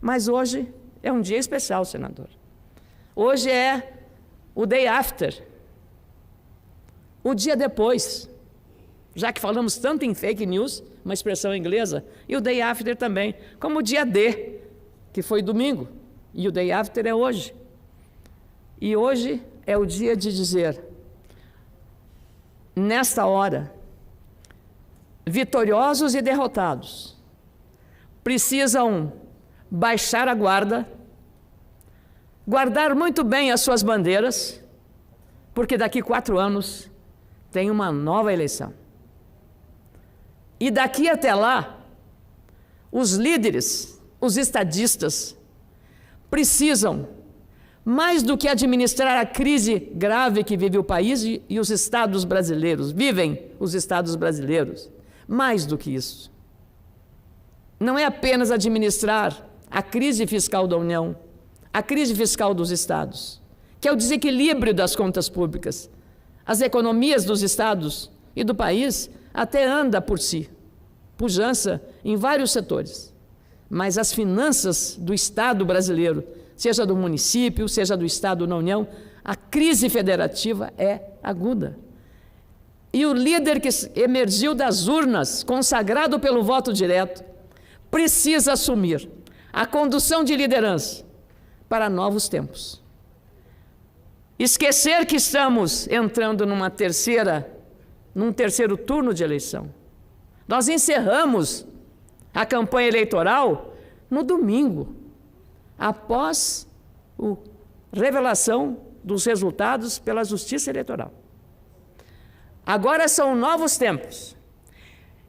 Mas hoje é um dia especial, senador. Hoje é o day after, o dia depois. Já que falamos tanto em fake news, uma expressão inglesa, e o day after também, como o dia D, que foi domingo, e o day after é hoje. E hoje é o dia de dizer, nesta hora, vitoriosos e derrotados precisam baixar a guarda, guardar muito bem as suas bandeiras, porque daqui 4 anos tem uma nova eleição. E daqui até lá, os líderes, os estadistas, precisam, mais do que administrar a crise grave que vive o país e os estados brasileiros, vivem os estados brasileiros, mais do que isso. Não é apenas administrar a crise fiscal da União, a crise fiscal dos estados, que é o desequilíbrio das contas públicas. As economias dos estados e do país até anda por si, pujança em vários setores. Mas as finanças do Estado brasileiro, seja do município, seja do Estado na União, a crise federativa é aguda. E o líder que emergiu das urnas, consagrado pelo voto direto, precisa assumir a condução de liderança para novos tempos. Esquecer que estamos entrando num terceiro turno de eleição. Nós encerramos a campanha eleitoral no domingo, após a revelação dos resultados pela Justiça Eleitoral. Agora são novos tempos.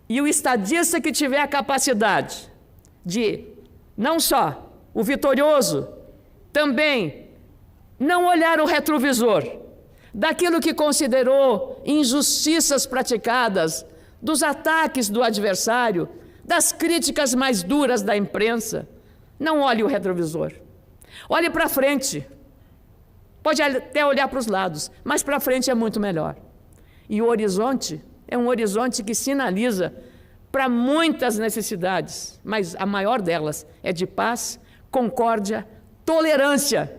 E o estadista que tiver a capacidade de, não só o vitorioso, também não olhar o retrovisor daquilo que considerou injustiças praticadas, dos ataques do adversário, das críticas mais duras da imprensa. Não olhe o retrovisor. Olhe para frente. Pode até olhar para os lados, mas para frente é muito melhor. E o horizonte é um horizonte que sinaliza para muitas necessidades, mas a maior delas é de paz, concórdia, tolerância.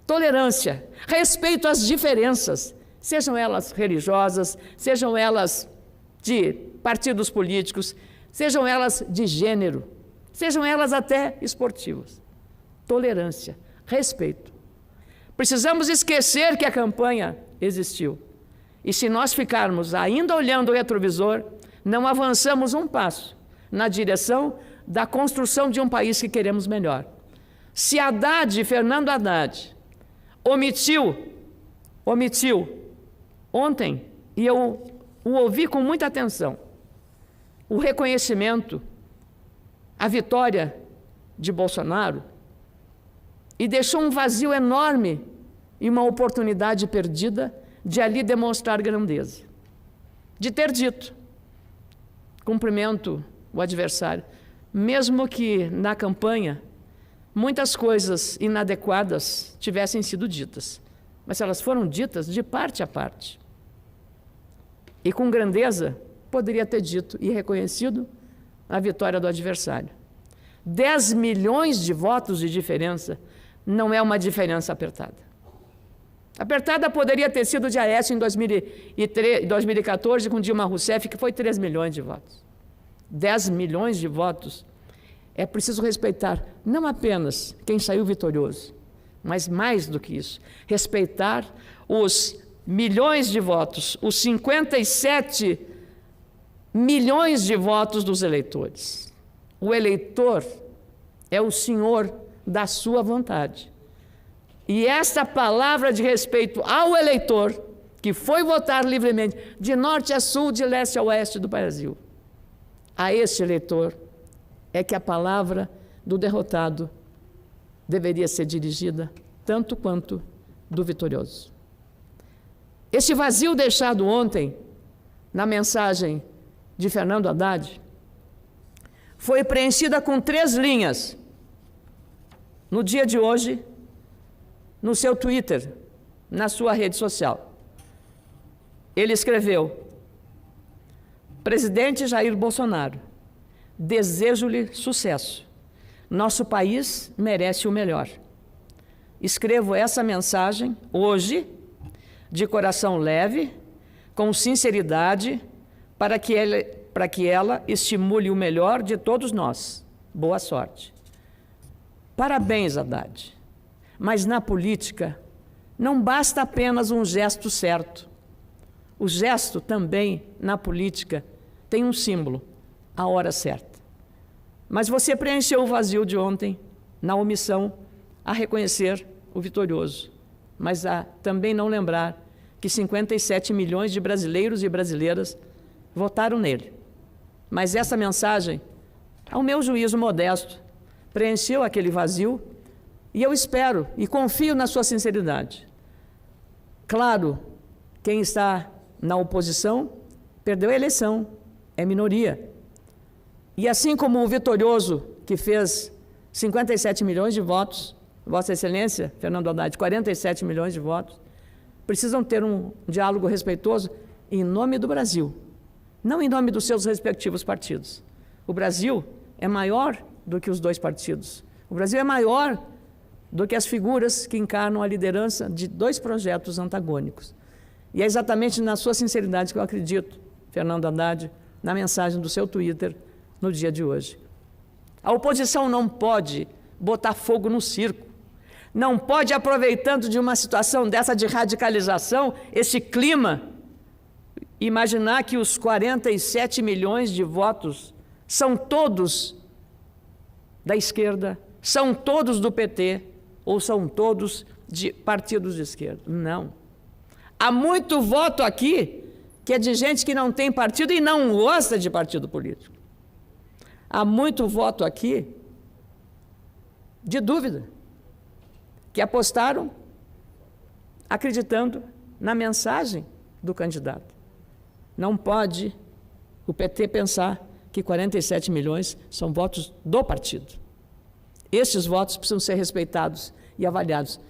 Tolerância, respeito às diferenças, sejam elas religiosas, sejam elas de partidos políticos, sejam elas de gênero, sejam elas até esportivas. Tolerância, respeito. Precisamos esquecer que a campanha existiu. E se nós ficarmos ainda olhando o retrovisor, não avançamos um passo na direção da construção de um país que queremos melhor. Se Fernando Haddad, omitiu ontem, e eu o ouvi com muita atenção, o reconhecimento, a vitória de Bolsonaro, e deixou um vazio enorme e uma oportunidade perdida de ali demonstrar grandeza. De ter dito, cumprimento o adversário, mesmo que na campanha muitas coisas inadequadas tivessem sido ditas, mas elas foram ditas de parte a parte. E com grandeza poderia ter dito e reconhecido a vitória do adversário. 10 milhões de votos de diferença não é uma diferença apertada. Apertada poderia ter sido de Aécio em 2014 com Dilma Rousseff, que foi 3 milhões de votos. 10 milhões de votos. É preciso respeitar não apenas quem saiu vitorioso, mas mais do que isso, respeitar os milhões de votos, os 57 milhões de votos dos eleitores. O eleitor é o senhor da sua vontade. E esta palavra de respeito ao eleitor, que foi votar livremente, de norte a sul, de leste a oeste do Brasil, a este eleitor é que a palavra do derrotado deveria ser dirigida tanto quanto do vitorioso. Este vazio deixado ontem na mensagem de Fernando Haddad foi preenchida com 3 linhas no dia de hoje, no seu Twitter, na sua rede social. Ele escreveu: Presidente Jair Bolsonaro, desejo-lhe sucesso Nosso país merece o melhor. Escrevo essa mensagem hoje, de coração leve, com sinceridade, para que ela estimule o melhor de todos nós. Boa sorte. Parabéns, Haddad. Mas na política, não basta apenas um gesto certo. O gesto também, na política, tem um símbolo, a hora certa. Mas você preencheu o vazio de ontem, na omissão a reconhecer o vitorioso, mas a também não lembrar que 57 milhões de brasileiros e brasileiras votaram nele. Mas essa mensagem, ao meu juízo modesto, preencheu aquele vazio e eu espero e confio na sua sinceridade. Claro, quem está na oposição perdeu a eleição, é minoria. E assim como o vitorioso, que fez 57 milhões de votos, Vossa Excelência, Fernando Haddad, 47 milhões de votos, precisam ter um diálogo respeitoso em nome do Brasil, não em nome dos seus respectivos partidos. O Brasil é maior do que os dois partidos. O Brasil é maior do que as figuras que encarnam a liderança de dois projetos antagônicos. E é exatamente na sua sinceridade que eu acredito, Fernando Haddad, na mensagem do seu Twitter no dia de hoje. A oposição não pode botar fogo no circo, não pode, aproveitando de uma situação dessa de radicalização, esse clima, imaginar que os 47 milhões de votos são todos da esquerda, são todos do PT ou são todos de partidos de esquerda. Não. Há muito voto aqui que é de gente que não tem partido e não gosta de partido político. Há muito voto aqui de dúvida, que apostaram acreditando na mensagem do candidato. Não pode o PT pensar que 47 milhões são votos do partido. Estes votos precisam ser respeitados e avaliados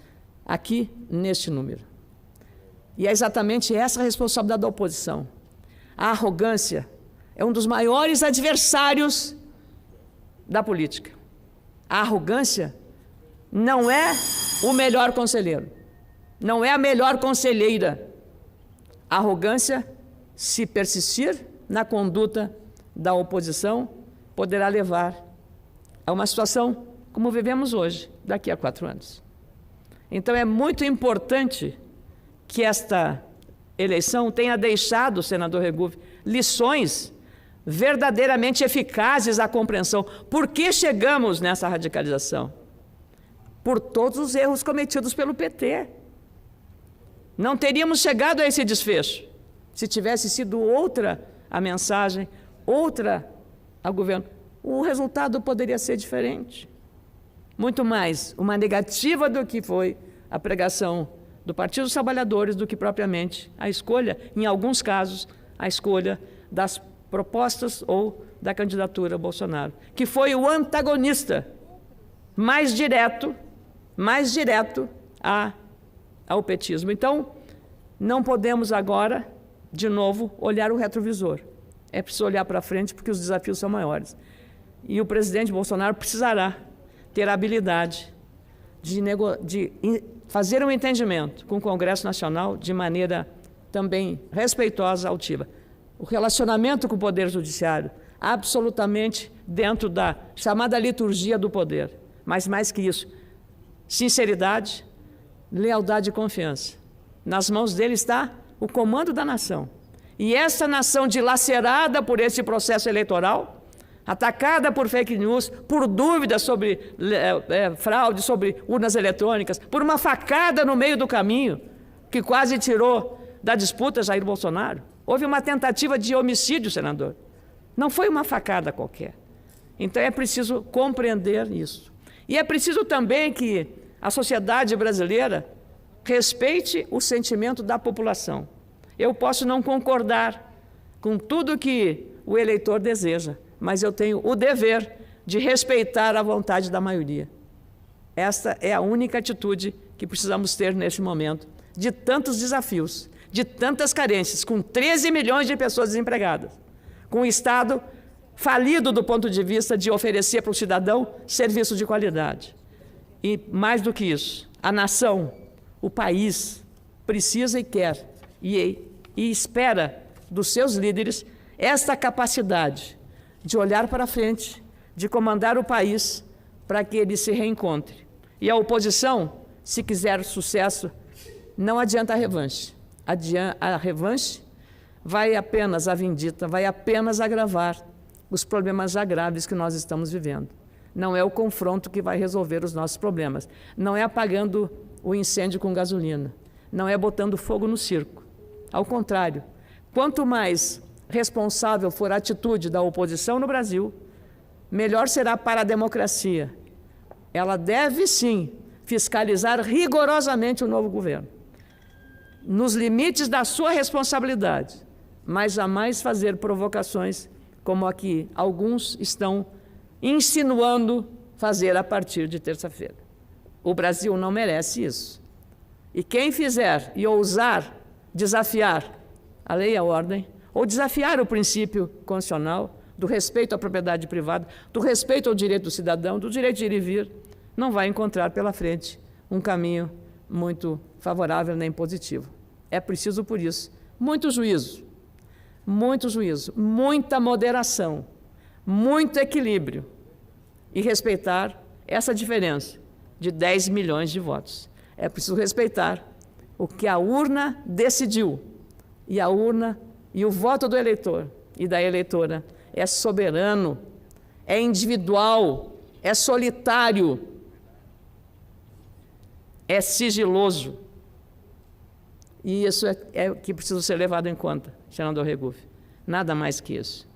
aqui neste número. E é exatamente essa a responsabilidade da oposição. A arrogância é um dos maiores adversários da política. A arrogância não é o melhor conselheiro, não é a melhor conselheira. A arrogância, se persistir na conduta da oposição, poderá levar a uma situação como vivemos hoje, daqui a 4 anos. Então é muito importante que esta eleição tenha deixado, senador Regufe, lições verdadeiramente eficazes à compreensão. Por que chegamos nessa radicalização? Por todos os erros cometidos pelo PT. Não teríamos chegado a esse desfecho se tivesse sido outra a mensagem, outra ao governo. O resultado poderia ser diferente. Muito mais uma negativa do que foi a pregação do Partido dos Trabalhadores do que propriamente a escolha, em alguns casos, a escolha das propostas ou da candidatura Bolsonaro, que foi o antagonista mais direto ao petismo. Então, não podemos agora, de novo, olhar o retrovisor. É preciso olhar para frente porque os desafios são maiores. E o presidente Bolsonaro precisará ter a habilidade de fazer um entendimento com o Congresso Nacional de maneira também respeitosa, altiva. O relacionamento com o Poder Judiciário, absolutamente dentro da chamada liturgia do poder. Mas mais que isso, sinceridade, lealdade e confiança. Nas mãos dele está o comando da nação. E essa nação dilacerada por esse processo eleitoral, atacada por fake news, por dúvidas sobre fraude, sobre urnas eletrônicas, por uma facada no meio do caminho, que quase tirou da disputa Jair Bolsonaro. Houve uma tentativa de homicídio, senador. Não foi uma facada qualquer. Então é preciso compreender isso. E é preciso também que a sociedade brasileira respeite o sentimento da população. Eu posso não concordar com tudo que o eleitor deseja, mas eu tenho o dever de respeitar a vontade da maioria. Esta é a única atitude que precisamos ter neste momento, de tantos desafios, de tantas carências, com 13 milhões de pessoas desempregadas, com o Estado falido do ponto de vista de oferecer para o cidadão serviço de qualidade. E, mais do que isso, a nação, o país, precisa e quer e espera dos seus líderes esta capacidade de olhar para frente, de comandar o país para que ele se reencontre. E a oposição, se quiser sucesso, não adianta a revanche. A revanche vai apenas, a vindita, vai apenas agravar os problemas já graves que nós estamos vivendo. Não é o confronto que vai resolver os nossos problemas. Não é apagando o incêndio com gasolina. Não é botando fogo no circo. Ao contrário, quanto mais responsável for a atitude da oposição no Brasil, melhor será para a democracia. Ela deve, sim, fiscalizar rigorosamente o novo governo, nos limites da sua responsabilidade, mas jamais fazer provocações como a que alguns estão insinuando fazer a partir de terça-feira. O Brasil não merece isso. E quem fizer e ousar desafiar a lei e a ordem, ou desafiar o princípio constitucional do respeito à propriedade privada, do respeito ao direito do cidadão, do direito de ir e vir, não vai encontrar pela frente um caminho muito favorável nem positivo. É preciso, por isso, muito juízo, muita moderação, muito equilíbrio e respeitar essa diferença de 10 milhões de votos. É preciso respeitar o que a urna decidiu, e a urna e o voto do eleitor e da eleitora é soberano, é individual, é solitário, é sigiloso. E isso é o que precisa ser levado em conta, senador Regufe. Nada mais que isso.